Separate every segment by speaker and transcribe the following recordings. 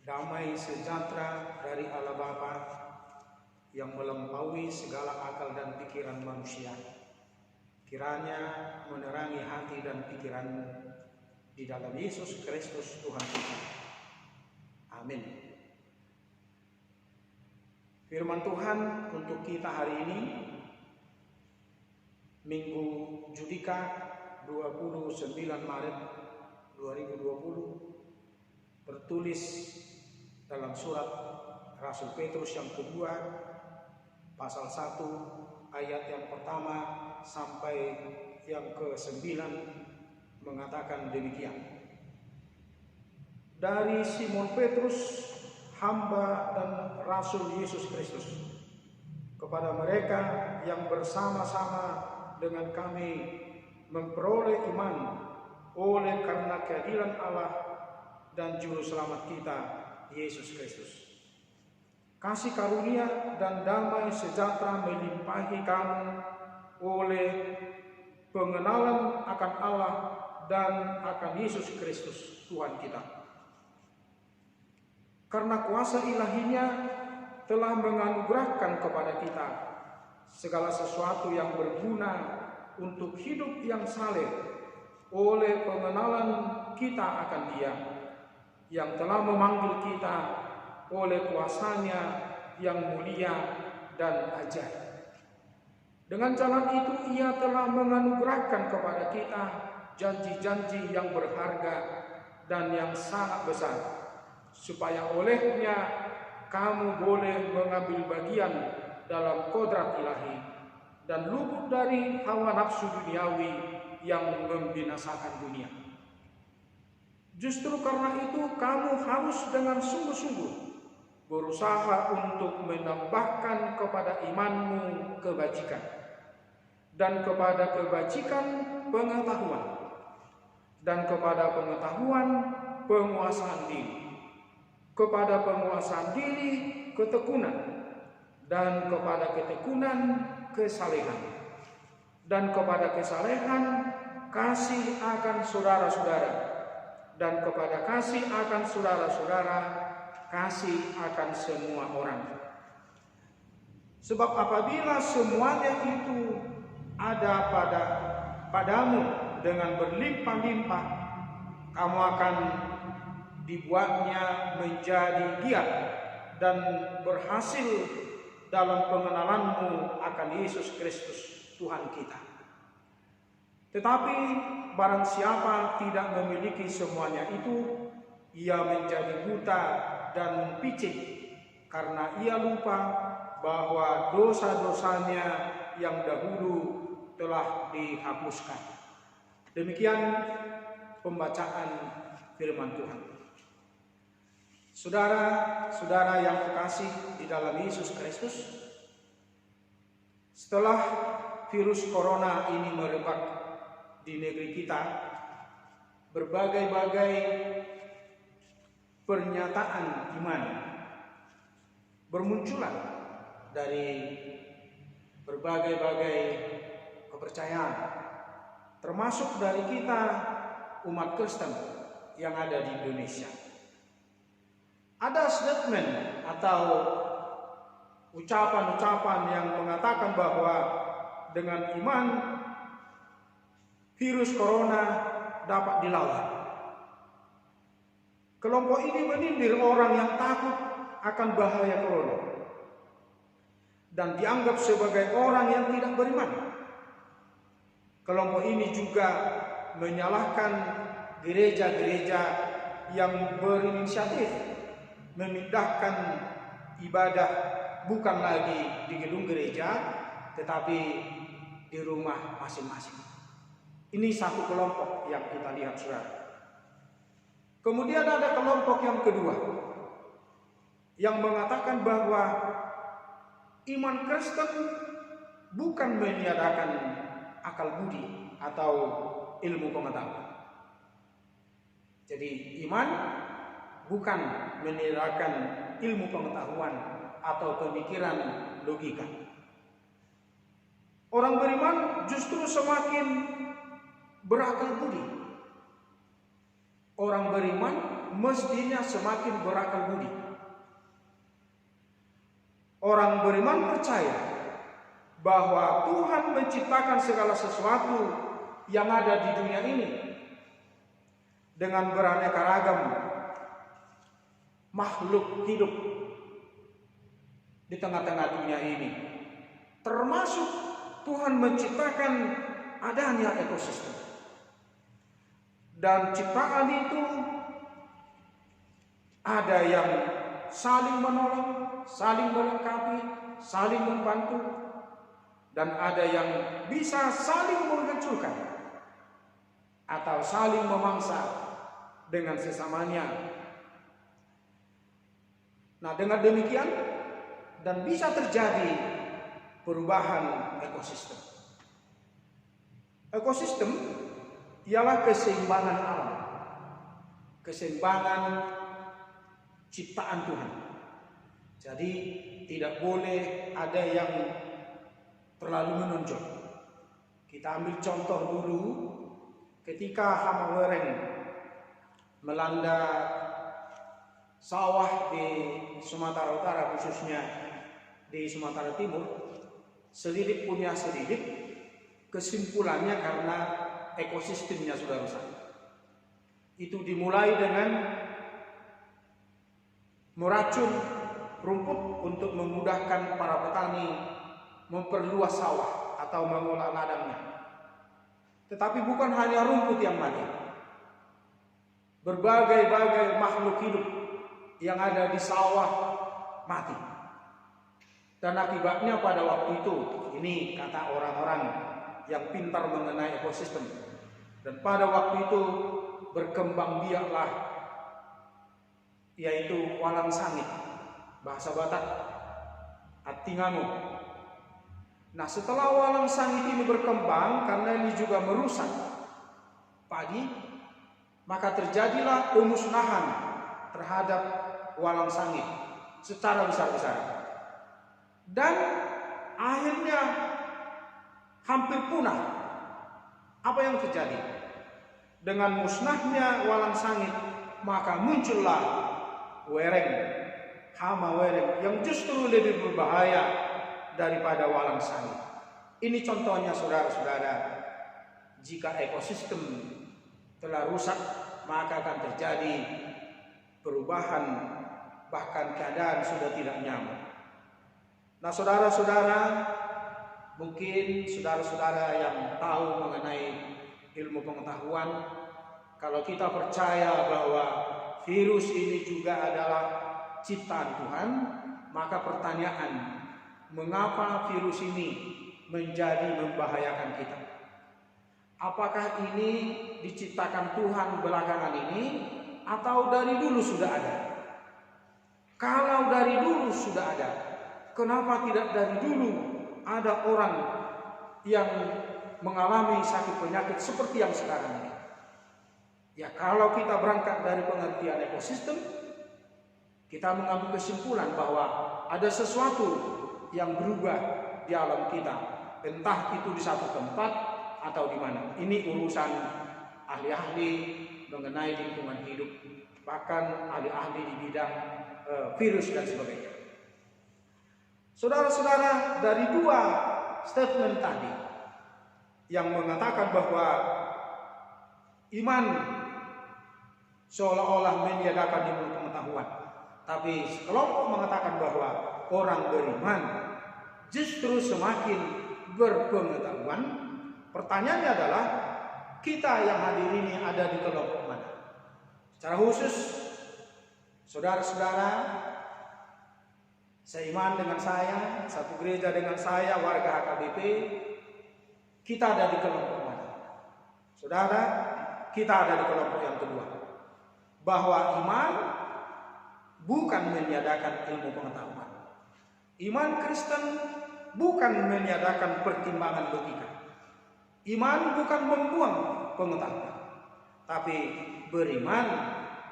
Speaker 1: Damai sejahtera dari Allah Bapa yang melampaui segala akal dan pikiran manusia, kiranya menerangi hati dan pikiranmu di dalam Yesus Kristus Tuhan kita. Amin. Firman Tuhan untuk kita hari ini, Minggu Judika 29 Maret 2020, tertulis dalam surat Rasul Petrus yang kedua, pasal 1 ayat yang pertama sampai yang ke-9, mengatakan demikian. Dari Simon Petrus, hamba dan Rasul Yesus Kristus, kepada mereka yang bersama-sama dengan kami memperoleh iman oleh karena keadilan Allah dan Juru Selamat kita, Yesus Kristus. Kasih karunia dan damai sejahtera melimpahi kamu oleh pengenalan akan Allah dan akan Yesus Kristus Tuhan kita. Karena kuasa ilahinya telah menganugerahkan kepada kita segala sesuatu yang berguna untuk hidup yang saleh oleh pengenalan kita akan Dia, yang telah memanggil kita oleh kuasanya yang mulia dan ajaib. Dengan jalan itu Ia telah menganugerahkan kepada kita janji-janji yang berharga dan yang sangat besar, supaya olehnya kamu boleh mengambil bagian dalam kodrat ilahi dan luput dari hawa nafsu duniawi yang membinasakan dunia. Justru karena itu kamu harus dengan sungguh-sungguh berusaha untuk menambahkan kepada imanmu kebajikan, dan kepada kebajikan pengetahuan, dan kepada pengetahuan penguasaan diri, kepada penguasaan diri ketekunan, dan kepada ketekunan kesalehan, dan kepada kesalehan kasih akan saudara-saudara, dan kepada kasih akan saudara-saudara kasih akan semua orang. Sebab apabila semuanya itu ada padamu dengan berlimpah-limpah, kamu akan dibuatnya menjadi giat dan berhasil dalam pengenalanmu akan Yesus Kristus Tuhan kita. Tetapi barang siapa tidak memiliki semuanya itu, ia menjadi buta dan picik, karena ia lupa bahwa dosa-dosanya yang dahulu telah dihapuskan. Demikian pembacaan firman Tuhan. Saudara-saudara yang kekasih di dalam Yesus Kristus, setelah virus corona ini merebak di negeri kita, berbagai-bagai pernyataan iman bermunculan dari berbagai-bagai kepercayaan, termasuk dari kita umat Kristen yang ada di Indonesia. Ada statement atau ucapan-ucapan yang mengatakan bahwa dengan iman virus corona dapat dilawan. Kelompok ini menyindir orang yang takut akan bahaya corona dan dianggap sebagai orang yang tidak beriman. Kelompok ini juga menyalahkan gereja-gereja yang berinisiatif memindahkan ibadah bukan lagi di gedung gereja, tetapi di rumah masing-masing. Ini satu kelompok yang kita lihat, saudara. Kemudian ada kelompok yang kedua yang mengatakan bahwa iman Kristen bukan meniadakan akal budi atau ilmu pengetahuan. Jadi iman bukan meniadakan ilmu pengetahuan atau pemikiran logika. Orang beriman justru semakin berakal budi. Orang beriman mestinya semakin berakal budi. Orang beriman percaya bahwa Tuhan menciptakan segala sesuatu yang ada di dunia ini dengan beraneka ragam makhluk hidup di tengah-tengah dunia ini. Termasuk Tuhan menciptakan adanya ekosistem. Dan ciptaan itu ada yang saling menolong, saling melengkapi, saling membantu, dan ada yang bisa saling menghancurkan atau saling memangsa dengan sesamanya. Nah, dengan demikian dan bisa terjadi perubahan ekosistem. Ekosistem ialah keseimbangan alam, keseimbangan ciptaan Tuhan. Jadi tidak boleh ada yang terlalu menonjol. Kita ambil contoh dulu ketika hama wereng melanda sawah di Sumatera Utara, khususnya di Sumatera Timur. Selidik punya selidik, kesimpulannya karena ekosistemnya sudah rusak. Itu dimulai dengan meracun rumput untuk memudahkan para petani memperluas sawah atau mengolah ladangnya. Tetapi bukan hanya rumput yang mati. Berbagai-bagai makhluk hidup yang ada di sawah mati. Dan akibatnya pada waktu itu, ini kata orang-orang yang pintar mengenai ekosistem, dan pada waktu itu berkembang biaklah, yaitu walang sangit, bahasa Batak, Atingamu. Nah, setelah walang sangit ini berkembang, karena ini juga merusak padi, maka terjadilah pemusnahan terhadap walang sangit secara besar-besaran. Dan akhirnya hampir punah. Apa yang terjadi? Dengan musnahnya walang sangit, maka muncullah wereng, hama wereng, yang justru lebih berbahaya daripada walang sangit. Ini contohnya, saudara-saudara. Jika ekosistem telah rusak, maka akan terjadi perubahan, bahkan keadaan sudah tidak nyaman. Nah, saudara-saudara, mungkin saudara-saudara yang tahu mengenai ilmu pengetahuan, kalau kita percaya bahwa virus ini juga adalah ciptaan Tuhan, maka pertanyaan, mengapa virus ini menjadi membahayakan kita? Apakah ini diciptakan Tuhan belakangan ini atau dari dulu sudah ada? Kalau dari dulu sudah ada, kenapa tidak dari dulu ada orang yang mengalami sakit penyakit seperti yang sekarang ini? Ya, kalau kita berangkat dari pengertian ekosistem, kita mengambil kesimpulan bahwa ada sesuatu yang berubah di alam kita, entah itu di satu tempat atau di mana. Ini urusan ahli-ahli mengenai lingkungan hidup, bahkan ahli-ahli di bidang virus dan sebagainya. Saudara-saudara, dari dua statement tadi yang mengatakan bahwa iman seolah-olah meniadakan ilmu pengetahuan, tapi sekelompok mengatakan bahwa orang beriman justru semakin berpengetahuan. Pertanyaannya adalah, kita yang hadir ini ada di kelompok mana? Secara khusus, saudara-saudara seiman dengan saya, satu gereja dengan saya, warga HKBP, kita ada di kelompok mana? Saudara, kita ada di kelompok yang kedua, bahwa iman bukan meniadakan ilmu pengetahuan. Iman Kristen bukan meniadakan pertimbangan logika. Iman bukan membuang pengetahuan, tapi beriman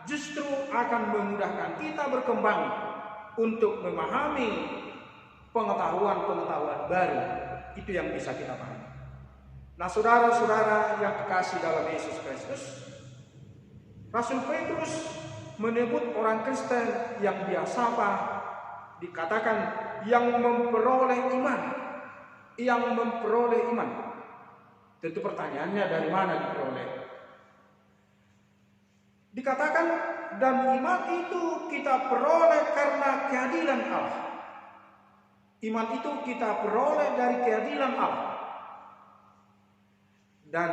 Speaker 1: justru akan memudahkan kita berkembang untuk memahami pengetahuan-pengetahuan baru. Itu yang bisa kita pahami. Nah, saudara-saudara yang kekasih dalam Yesus Kristus, Rasul Petrus menyebut orang Kristen yang dia sapa, dikatakan yang memperoleh iman. Yang memperoleh iman. Tentu pertanyaannya, dari mana diperoleh? Dikatakan, dan iman itu kita peroleh karena keadilan Allah. Iman itu kita peroleh dari keadilan Allah. Dan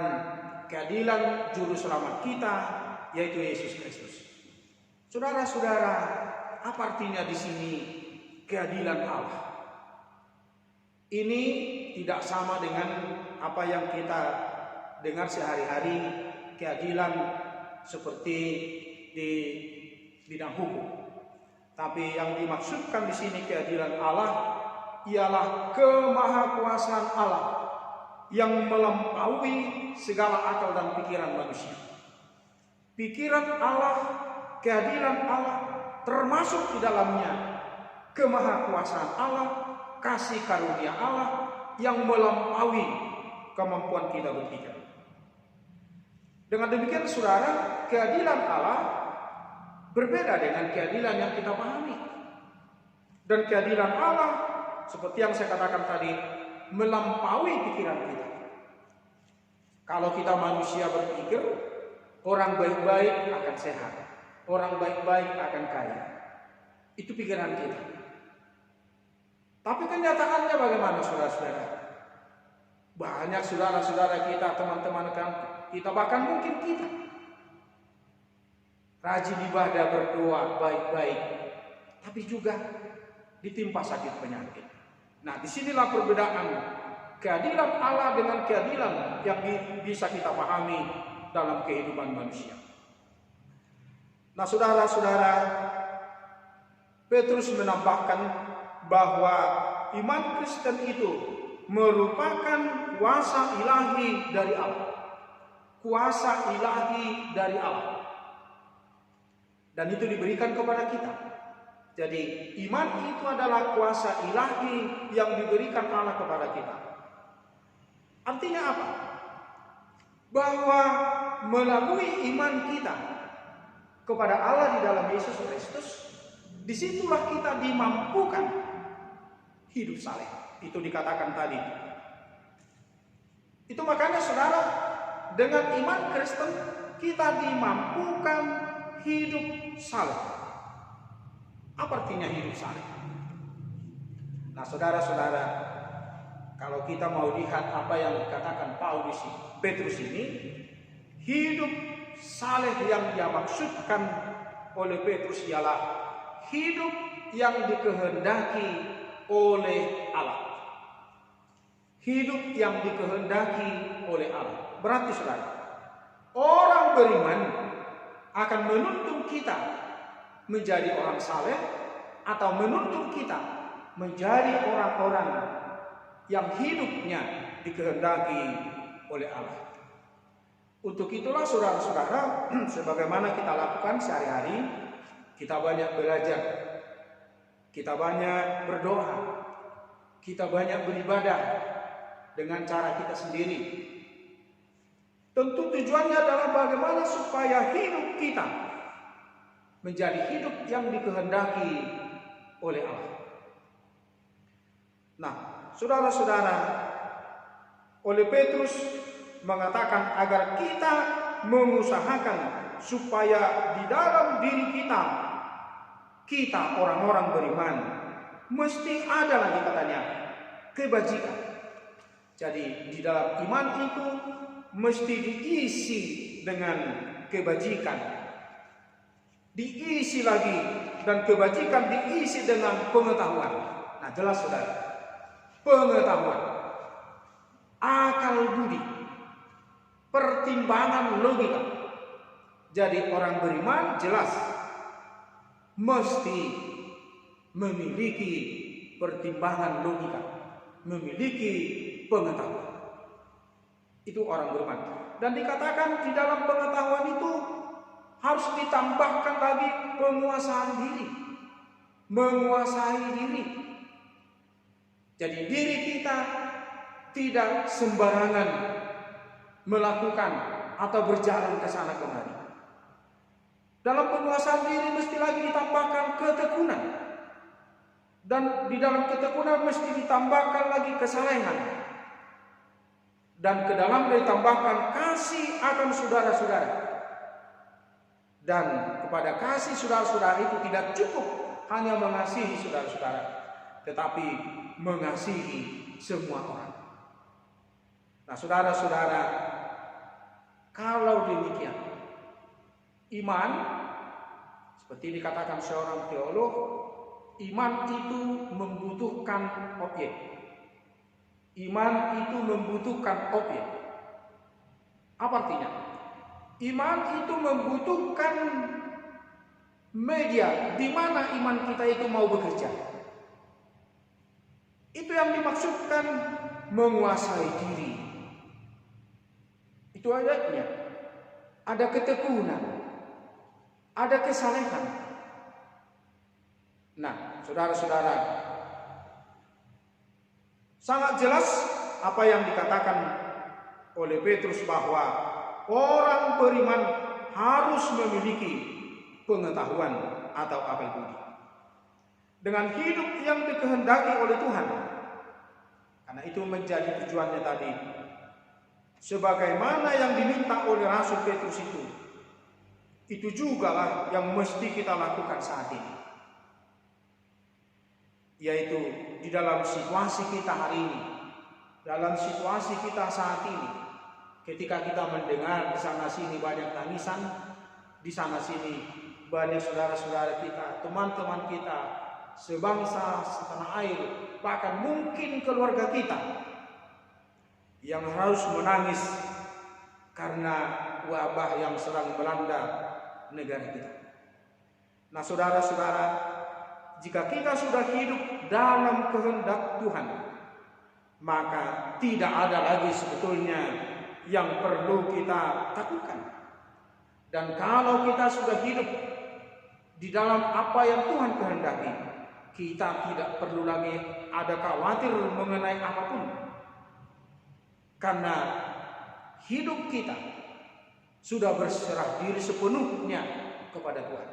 Speaker 1: keadilan juru selamat kita, yaitu Yesus Kristus. Saudara-saudara, apa artinya di sini keadilan Allah? Ini tidak sama dengan apa yang kita dengar sehari-hari, keadilan seperti di bidang hukum. Tapi yang dimaksudkan di sini keadilan Allah ialah kemahakuasaan Allah yang melampaui segala akal dan pikiran manusia. Pikiran Allah, keadilan Allah, termasuk di dalamnya kemahakuasaan Allah, kasih karunia Allah yang melampaui kemampuan kita berpikir. Dengan demikian saudara, keadilan Allah berbeda dengan keadilan yang kita pahami. Dan keadilan Allah, seperti yang saya katakan tadi, melampaui pikiran kita. Kalau kita manusia berpikir, orang baik-baik akan sehat, orang baik-baik akan kaya. Itu pikiran kita. Tapi kenyataannya bagaimana saudara-saudara? Banyak saudara-saudara kita, teman-teman kita, bahkan mungkin kita rajin ibadah, berdoa baik-baik, tapi juga ditimpa sakit penyakit. Nah, disinilah perbedaan keadilan Allah dengan keadilan yang bisa kita pahami dalam kehidupan manusia. Nah, saudara-saudara, Petrus menambahkan bahwa iman Kristen itu merupakan kuasa ilahi dari Allah. Kuasa ilahi dari Allah. Dan itu diberikan kepada kita. Jadi iman itu adalah kuasa ilahi yang diberikan Allah kepada kita. Artinya apa? Bahwa melalui iman kita kepada Allah di dalam Yesus Kristus, disitulah kita dimampukan hidup saleh. Itu dikatakan tadi. Itu makanya saudara, dengan iman Kristen kita dimampukan hidup saleh. Apa artinya hidup saleh? Nah, saudara-saudara, kalau kita mau lihat apa yang dikatakan Petrus ini, hidup saleh yang dia maksudkan oleh Petrus ialah hidup yang dikehendaki oleh Allah. Hidup yang dikehendaki oleh Allah. Berarti saudara, orang beriman akan menuntun kita menjadi orang saleh atau menuntun kita menjadi orang-orang yang hidupnya dikehendaki oleh Allah. Untuk itulah saudara-saudara, sebagaimana kita lakukan sehari-hari, kita banyak belajar, kita banyak berdoa, kita banyak beribadah dengan cara kita sendiri. Tentu tujuannya adalah bagaimana supaya hidup kita menjadi hidup yang dikehendaki oleh Allah. Nah, saudara-saudara, oleh Petrus mengatakan agar kita mengusahakan supaya di dalam diri kita orang-orang beriman, mesti ada lagi katanya kebajikan. Jadi di dalam iman itu mesti diisi dengan kebajikan. Diisi lagi, dan kebajikan diisi dengan pengetahuan. Nah, jelas saudara, pengetahuan, akal budi, pertimbangan logika. Jadi orang beriman jelas mesti memiliki pertimbangan logika, memiliki pengetahuan. Itu orang beriman. Dan dikatakan di dalam pengetahuan itu harus ditambahkan lagi penguasaan diri. Menguasai diri. Jadi diri kita tidak sembarangan melakukan atau berjalan ke sana kemari. Dalam penguasaan penguasaan diri mesti lagi ditambahkan ketekunan. Dan di dalam ketekunan mesti ditambahkan lagi kesalehan. Dan ke dalam ditambahkan kasih akan saudara-saudara. Dan kepada kasih saudara-saudara itu tidak cukup hanya mengasihi saudara-saudara, tetapi mengasihi semua orang. Nah, saudara-saudara, kalau demikian, iman, seperti dikatakan seorang teolog, iman itu membutuhkan objek. Iman itu membutuhkan objek. Apa artinya? Iman itu membutuhkan media di mana iman kita itu mau bekerja. Itu yang dimaksudkan menguasai diri. Itu ayatnya. Ada ketekunan, ada kesalehan. Nah, saudara-saudara, sangat jelas apa yang dikatakan oleh Petrus bahwa orang beriman harus memiliki pengetahuan atau akal budi. Dengan hidup yang dikehendaki oleh Tuhan. Karena itu menjadi tujuannya tadi. Sebagaimana yang diminta oleh Rasul Petrus itu jugalah yang mesti kita lakukan saat ini. Yaitu di dalam situasi kita hari ini, dalam situasi kita saat ini, ketika kita mendengar di sana sini banyak tangisan, di sana sini banyak saudara-saudara kita, teman-teman kita, sebangsa, setanah air, bahkan mungkin keluarga kita yang harus menangis karena wabah yang sedang melanda negara kita. Nah, saudara-saudara, jika kita sudah hidup dalam kehendak Tuhan, maka tidak ada lagi sebetulnya yang perlu kita takutkan. Dan kalau kita sudah hidup di dalam apa yang Tuhan kehendaki, kita tidak perlu lagi ada khawatir mengenai apapun. Karena hidup kita sudah berserah diri sepenuhnya kepada Tuhan.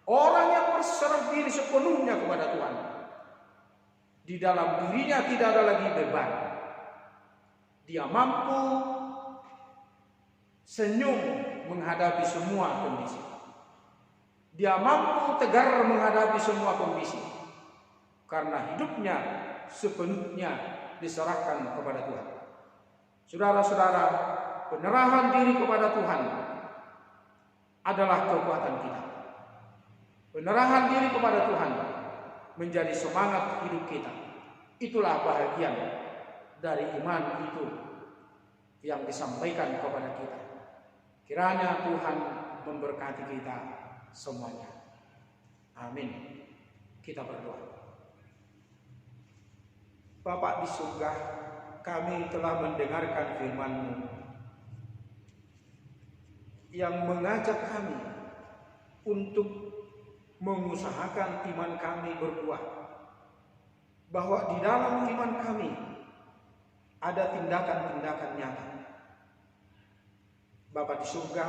Speaker 1: Orang yang berserah diri sepenuhnya kepada Tuhan, di dalam dirinya tidak ada lagi beban. Dia mampu senyum menghadapi semua kondisi. Dia mampu tegar menghadapi semua kondisi. Karena hidupnya sepenuhnya diserahkan kepada Tuhan. Saudara-saudara, penyerahan diri kepada Tuhan adalah kekuatan kita. Penyerahan diri kepada Tuhan menjadi semangat hidup kita. Itulah bahagian dari iman itu yang disampaikan kepada kita. Kiranya Tuhan memberkati kita semuanya. Amin. Kita berdoa. Bapa di surga, kami telah mendengarkan firman-Mu yang mengajak kami untuk mengusahakan iman kami berbuah, bahwa di dalam iman kami ada tindakan-tindakan nyata. Bapa di surga,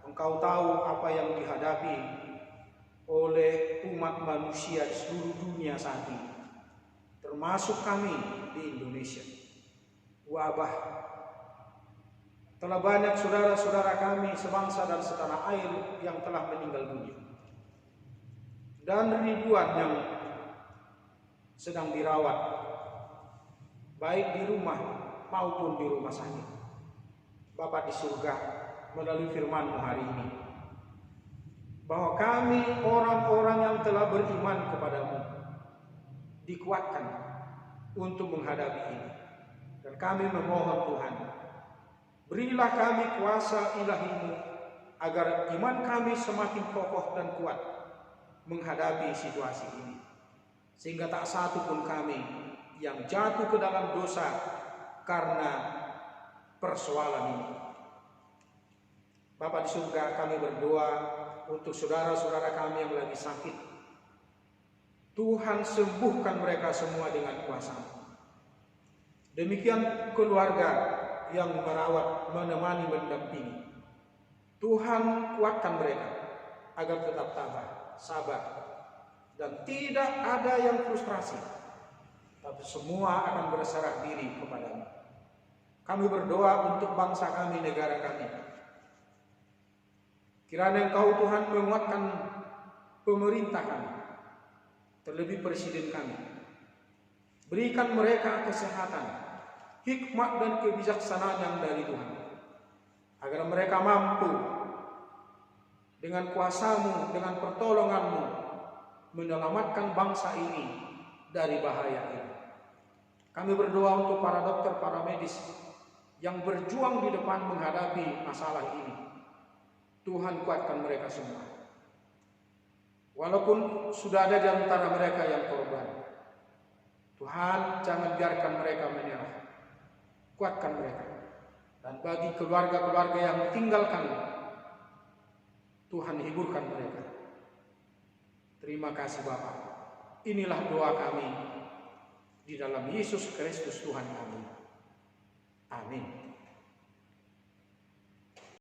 Speaker 1: Engkau tahu apa yang dihadapi oleh umat manusia di seluruh dunia saat ini, termasuk kami di Indonesia. Wabah, telah banyak saudara-saudara kami sebangsa dan setanah air yang telah meninggal dunia, dan ribuan yang sedang dirawat, baik di rumah maupun di rumah sakit. Bapa di surga, melalui firman-Mu hari ini, bahwa kami orang-orang yang telah beriman kepadamu dikuatkan untuk menghadapi ini. Dan kami memohon Tuhan, berilah kami kuasa ilahi-Mu agar iman kami semakin kokoh dan kuat menghadapi situasi ini, sehingga tak satu pun kami yang jatuh ke dalam dosa karena persoalan ini. Bapa di surga, kami berdoa untuk saudara-saudara kami yang lagi sakit. Tuhan sembuhkan mereka semua dengan kuasa. Demikian keluarga yang merawat, menemani, mendampingi. Tuhan kuatkan mereka. agar tetap tabah, sabar, dan tidak ada yang frustrasi, tapi semua akan berserah diri kepadamu. Kami berdoa untuk bangsa kami, negara kami. Kiranya Engkau Tuhan menguatkan pemerintah kami, terlebih presiden kami. Berikan mereka kesehatan, hikmat dan kebijaksanaan yang dari Tuhan, agar mereka mampu dengan kuasa-Mu, dengan pertolongan-Mu, menyelamatkan bangsa ini dari bahaya ini. Kami berdoa untuk para dokter, para medis yang berjuang di depan menghadapi masalah ini. Tuhan kuatkan mereka semua. Walaupun sudah ada di antara mereka yang korban, Tuhan jangan biarkan mereka menyerah. Kuatkan mereka. Dan bagi keluarga-keluarga yang tinggalkan, Tuhan hiburkan mereka. Terima kasih Bapa. Inilah doa kami di dalam Yesus Kristus Tuhan kami.